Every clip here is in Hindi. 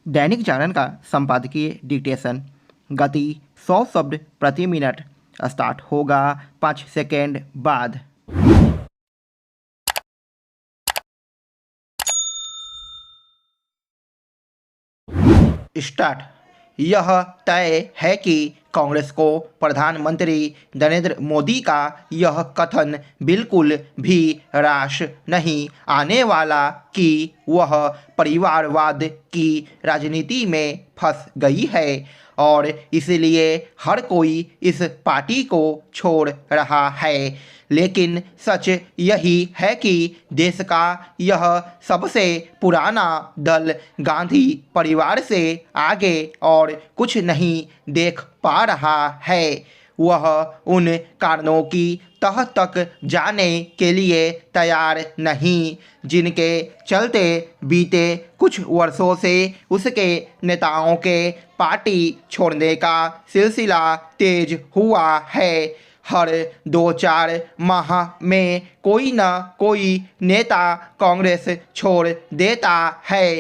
दैनिक जागरण का संपादकीय डिक्टेशन। गति 100 शब्द प्रति मिनट। स्टार्ट होगा 5 सेकेंड बाद। स्टार्ट। यह तय है कि कांग्रेस को प्रधानमंत्री नरेंद्र मोदी का यह कथन बिल्कुल भी रास नहीं आने वाला कि वह परिवारवाद की राजनीति में फंस गई है और इसलिए हर कोई इस पार्टी को छोड़ रहा है। लेकिन सच यही है कि देश का यह सबसे पुराना दल गांधी परिवार से आगे और कुछ नहीं देख पा रहा है। वह उन कारणों की तह तक जाने के लिए तैयार नहीं जिनके चलते बीते कुछ वर्षों से उसके नेताओं के पार्टी छोड़ने का सिलसिला तेज हुआ है। हर 2-4 माह में कोई न कोई नेता कांग्रेस छोड़ देता है।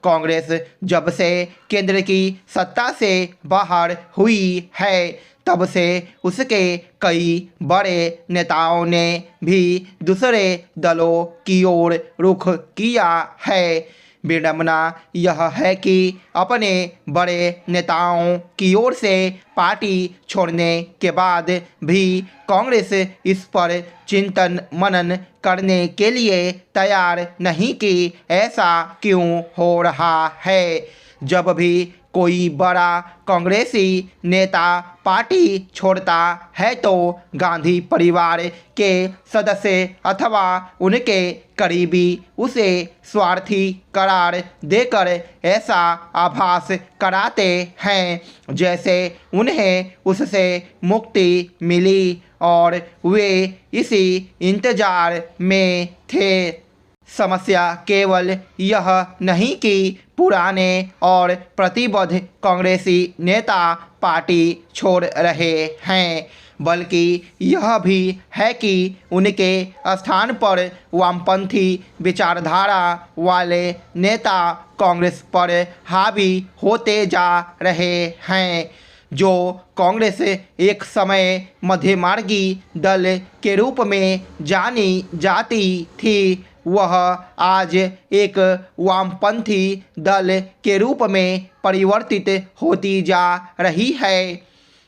कांग्रेस जब से केंद्र की सत्ता से बाहर हुई है तब से उसके कई बड़े नेताओं ने भी दूसरे दलों की ओर रुख किया है। विडंबना यह है कि अपने बड़े नेताओं की ओर से पार्टी छोड़ने के बाद भी कांग्रेस इस पर चिंतन मनन करने के लिए तैयार नहीं कि ऐसा क्यों हो रहा है। जब भी कोई बड़ा कांग्रेसी नेता पार्टी छोड़ता है तो गांधी परिवार के सदस्य अथवा उनके करीबी उसे स्वार्थी करार देकर ऐसा आभास कराते हैं जैसे उन्हें उससे मुक्ति मिली और वे इसी इंतजार में थे। समस्या केवल यह नहीं कि पुराने और प्रतिबद्ध कांग्रेसी नेता पार्टी छोड़ रहे हैं बल्कि यह भी है कि उनके स्थान पर वामपंथी विचारधारा वाले नेता कांग्रेस पर हावी होते जा रहे हैं। जो कांग्रेस एक समय मध्यमार्गी दल के रूप में जानी जाती थी वह आज एक वामपंथी दल के रूप में परिवर्तित होती जा रही है।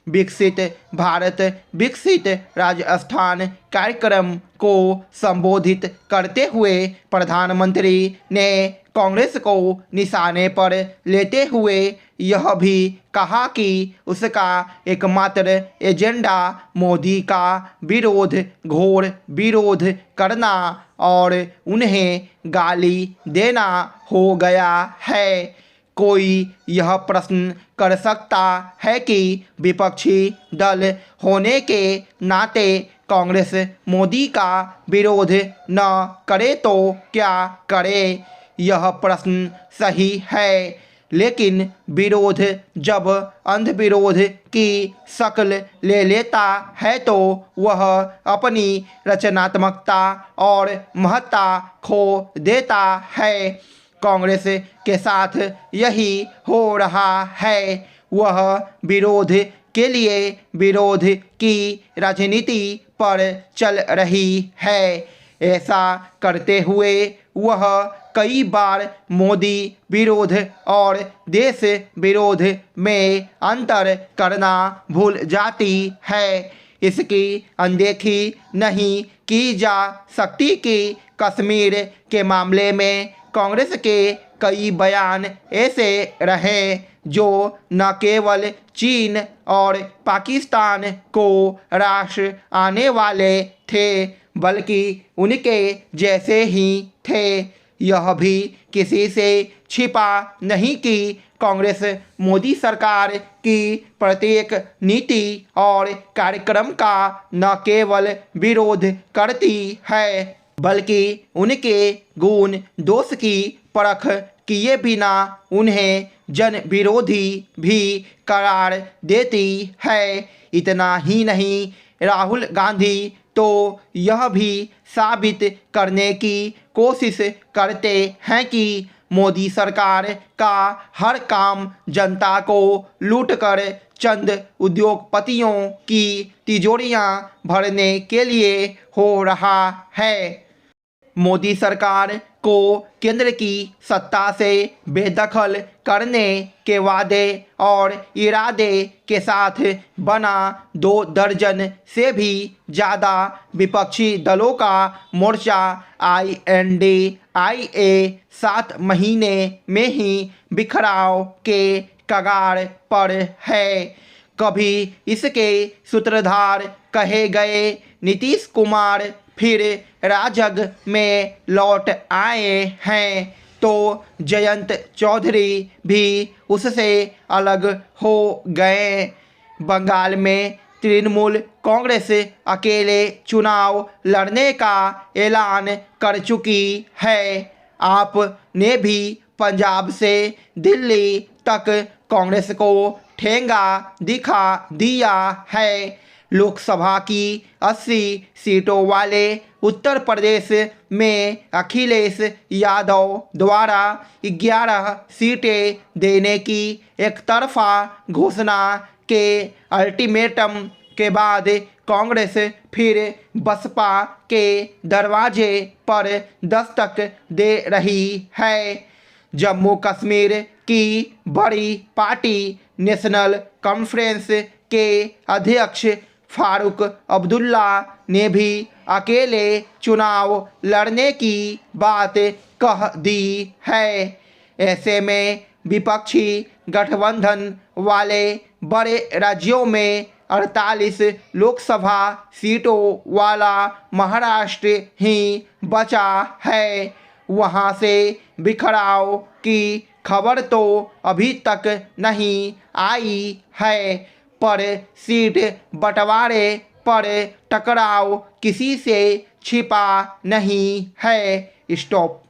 विकसित भारत विकसित राजस्थान कार्यक्रम को संबोधित करते हुए प्रधानमंत्री ने कांग्रेस को निशाने पर लेते हुए यह भी कहा कि उसका एकमात्र एजेंडा मोदी का विरोध, घोर विरोध करना और उन्हें गाली देना हो गया है। कोई यह प्रश्न कर सकता है कि विपक्षी दल होने के नाते कांग्रेस मोदी का विरोध न करे तो क्या करे। यह प्रश्न सही है लेकिन विरोध जब अंधविरोध की शक्ल ले लेता है तो वह अपनी रचनात्मकता और महत्ता खो देता है। कांग्रेस के साथ यही हो रहा है। वह विरोध के लिए विरोध की राजनीति पर चल रही है। ऐसा करते हुए वह कई बार मोदी विरोध और देश विरोध में अंतर करना भूल जाती है। इसकी अनदेखी नहीं की जा सकती कि कश्मीर के मामले में कांग्रेस के कई बयान ऐसे रहे जो न केवल चीन और पाकिस्तान को राश आने वाले थे बल्कि उनके जैसे ही थे। यह भी किसी से छिपा नहीं कि कांग्रेस मोदी सरकार की प्रत्येक नीति और कार्यक्रम का न केवल विरोध करती है बल्कि उनके गुण दोष की परख किए बिना उन्हें जन विरोधी भी करार देती है। इतना ही नहीं, राहुल गांधी तो यह भी साबित करने की कोशिश करते हैं कि मोदी सरकार का हर काम जनता को लूटकर चंद उद्योगपतियों की तिजोरियां भरने के लिए हो रहा है। मोदी सरकार को केंद्र की सत्ता से बेदखल करने के वादे और इरादे के साथ बना 2 दर्जन से भी ज़्यादा विपक्षी दलों का मोर्चा INDIA 7 महीने में ही बिखराव के कगार पर है। कभी इसके सूत्रधार कहे गए नीतीश कुमार फिर राजग में लौट आए हैं तो जयंत चौधरी भी उससे अलग हो गए। बंगाल में तृणमूल कांग्रेस अकेले चुनाव लड़ने का ऐलान कर चुकी है। आपने भी पंजाब से दिल्ली तक कांग्रेस को ठेंगा दिखा दिया है। लोकसभा की 80 सीटों वाले उत्तर प्रदेश में अखिलेश यादव द्वारा 11 सीटें देने की एकतरफा घोषणा के अल्टीमेटम के बाद कांग्रेस फिर बसपा के दरवाजे पर दस्तक दे रही है। जम्मू कश्मीर की बड़ी पार्टी नेशनल कॉन्फ्रेंस के अध्यक्ष फारूक अब्दुल्ला ने भी अकेले चुनाव लड़ने की बात कह दी है। ऐसे में विपक्षी गठबंधन वाले बड़े राज्यों में 48 लोकसभा सीटों वाला महाराष्ट्र ही बचा है। वहां से बिखराव की खबर तो अभी तक नहीं आई है, पर सीट बंटवारे पर टकराव किसी से छिपा नहीं है। स्टॉप।